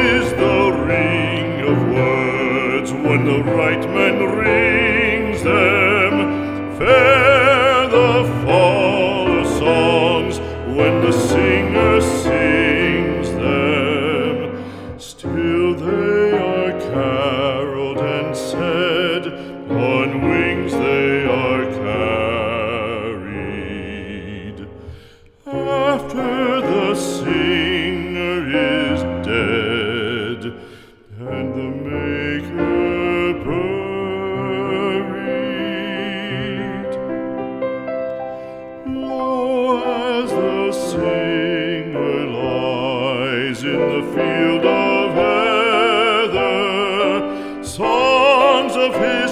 is the ring of words when the right man rings them. Fair the fall of songs when the singer sings them. Still they are caroled and said, on wings they are carried. After the singer is dead and the maker buried, lo, as the singer lies in the field of heather, songs of his